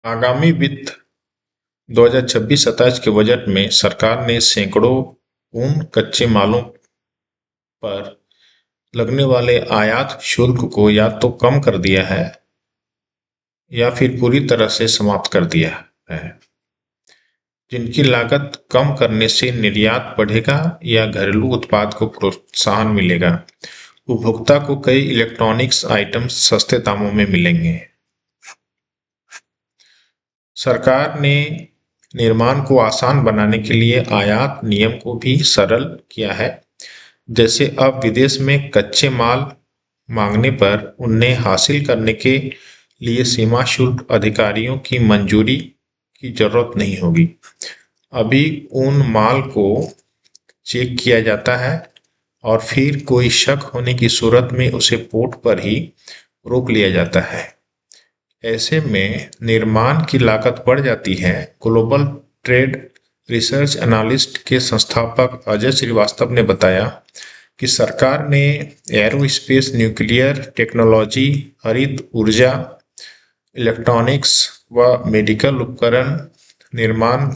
आगामी वित्त 2026-27 के बजट में सरकार ने सैकड़ों उन कच्चे मालों पर लगने वाले आयात शुल्क को या तो कम कर दिया है या फिर पूरी तरह से समाप्त कर दिया है, जिनकी लागत कम करने से निर्यात बढ़ेगा या घरेलू उत्पाद को प्रोत्साहन मिलेगा। उपभोक्ता को कई इलेक्ट्रॉनिक्स आइटम्स सस्ते दामों में मिलेंगे। सरकार ने निर्माण को आसान बनाने के लिए आयात नियम को भी सरल किया है। जैसे अब विदेश में कच्चे माल मांगने पर उन्हें हासिल करने के लिए सीमा शुल्क अधिकारियों की मंजूरी की जरूरत नहीं होगी। अभी उन माल को चेक किया जाता है और फिर कोई शक होने की सूरत में उसे पोर्ट पर ही रोक लिया जाता है। ऐसे में निर्माण की लागत बढ़ जाती है। ग्लोबल ट्रेड रिसर्च एनालिस्ट के संस्थापक अजय श्रीवास्तव ने बताया कि सरकार ने एरोस्पेस, न्यूक्लियर टेक्नोलॉजी, हरित ऊर्जा, इलेक्ट्रॉनिक्स व मेडिकल उपकरण निर्माण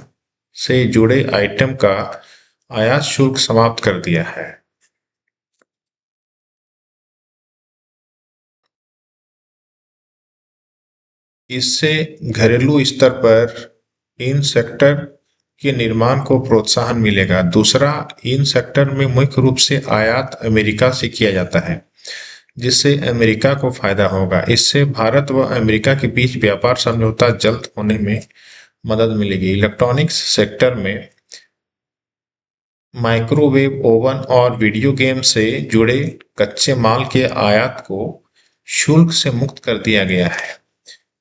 से जुड़े आइटम का आयात शुल्क समाप्त कर दिया है। इससे घरेलू स्तर पर इन सेक्टर के निर्माण को प्रोत्साहन मिलेगा। दूसरा, इन सेक्टर में मुख्य रूप से आयात अमेरिका से किया जाता है, जिससे अमेरिका को फायदा होगा। इससे भारत व अमेरिका के बीच व्यापार समझौता जल्द होने में मदद मिलेगी। इलेक्ट्रॉनिक्स सेक्टर में माइक्रोवेव ओवन और वीडियो गेम से जुड़े कच्चे माल के आयात को शुल्क से मुक्त कर दिया गया है।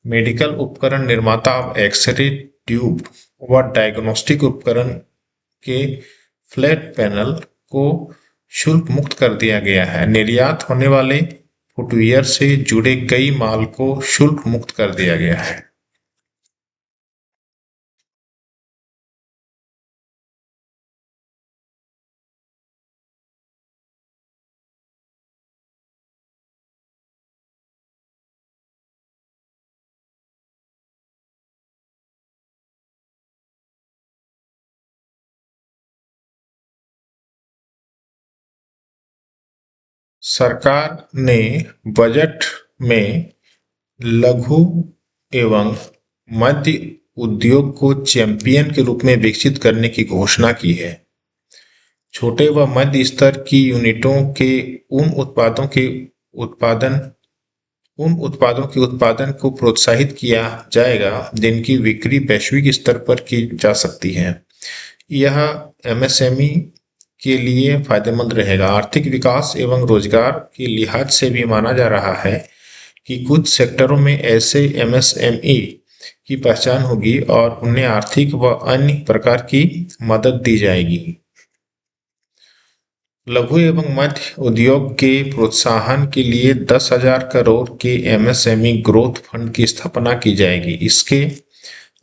मेडिकल उपकरण निर्माता अब एक्स-रे ट्यूब व डायग्नोस्टिक उपकरण के फ्लैट पैनल को शुल्क मुक्त कर दिया गया है। निर्यात होने वाले फुटवियर से जुड़े कई माल को शुल्क मुक्त कर दिया गया है। सरकार ने बजट में लघु एवं मध्य उद्योग को चैंपियन के रूप में विकसित करने की घोषणा की है। छोटे व मध्य स्तर की यूनिटों के उत्पादन उत्पादन को प्रोत्साहित किया जाएगा, जिनकी बिक्री वैश्विक स्तर पर की जा सकती है। यह एमएसएमई के लिए फायदेमंद रहेगा। आर्थिक विकास एवं रोजगार के लिहाज से भी माना जा रहा है कि कुछ सेक्टरों में ऐसे एमएसएमई की पहचान होगी और उन्हें आर्थिक व अन्य प्रकार की मदद दी जाएगी। लघु एवं मध्य उद्योग के प्रोत्साहन के लिए 10,000 करोड़ के एमएसएमई ग्रोथ फंड की स्थापना की जाएगी। इसके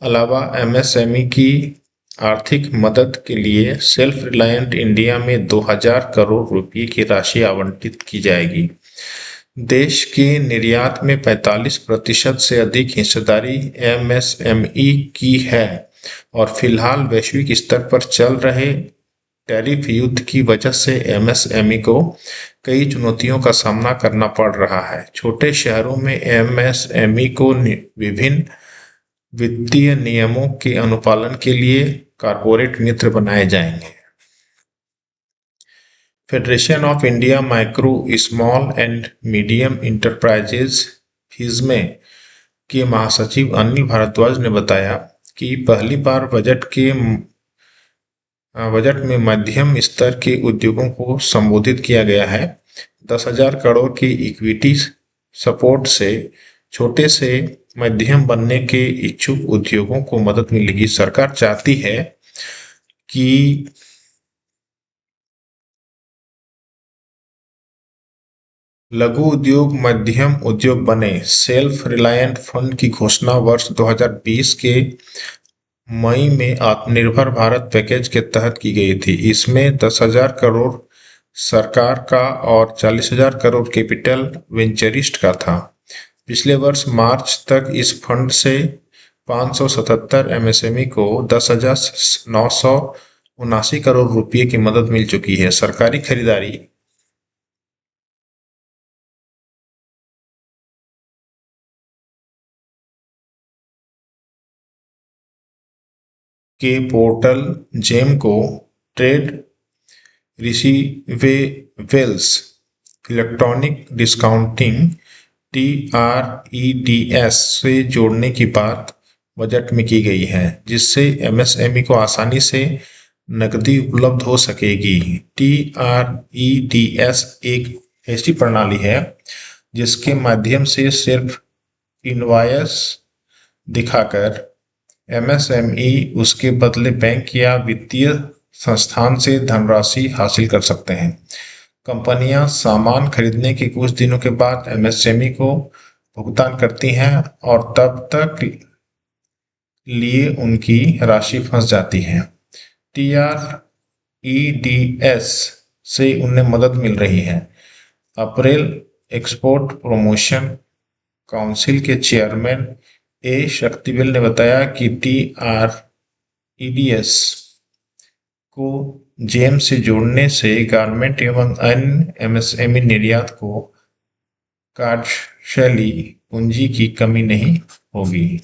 अलावा एमएसएमई की आर्थिक मदद के लिए सेल्फ रिलायंट इंडिया में 2,000 करोड़ रुपए की राशि आवंटित की जाएगी। देश के निर्यात में 45% से अधिक हिस्सेदारी एमएसएमई की है और फिलहाल वैश्विक स्तर पर चल रहे टैरिफ युद्ध की वजह से एमएसएमई को कई चुनौतियों का सामना करना पड़ रहा है। छोटे शहरों में एमएसएमई को विभिन्न वित्तीय नियमों के अनुपालन के लिए कॉर्पोरेट मित्र बनाए जाएंगे। Federation of India micro, small and medium enterprises FISME के महासचिव अनिल भारद्वाज ने बताया कि पहली बार बजट में मध्यम स्तर के उद्योगों को संबोधित किया गया है। 10,000 करोड़ की इक्विटी सपोर्ट से छोटे से मध्यम बनने के इच्छुक उद्योगों को मदद मिलेगी। सरकार चाहती है कि लघु उद्योग मध्यम उद्योग बने। सेल्फ रिलायंट फंड की घोषणा वर्ष 2020 के मई में आत्मनिर्भर भारत पैकेज के तहत की गई थी। इसमें 10,000 करोड़ सरकार का और 40,000 करोड़ कैपिटल वेंचरिस्ट का था। पिछले वर्ष मार्च तक इस फंड से 577 एमएसएमई को 10,979 रुपये की मदद मिल चुकी है। सरकारी खरीदारी के पोर्टल जेम को trade receivables electronic discounting TREDS से जोड़ने की बात बजट में की गई है, जिससे एमएसएमई को आसानी से नकदी उपलब्ध हो सकेगी। TREDS एक ऐसी प्रणाली है जिसके माध्यम से सिर्फ इनवॉयस दिखाकर एमएसएमई उसके बदले बैंक या वित्तीय संस्थान से धनराशि हासिल कर सकते हैं। कंपनियां सामान खरीदने के कुछ दिनों के बाद एमएसएमई को भुगतान करती हैं और तब तक लिए उनकी राशि फंस जाती है। TREDS से उन्हें मदद मिल रही है। अप्रैल एक्सपोर्ट प्रमोशन काउंसिल के चेयरमैन ए शक्तिवेल ने बताया कि TREDS को जेम से जोड़ने से गारमेंट एवं अन्य एमएसएमई निर्यात को कार्यशैली पूंजी की कमी नहीं होगी।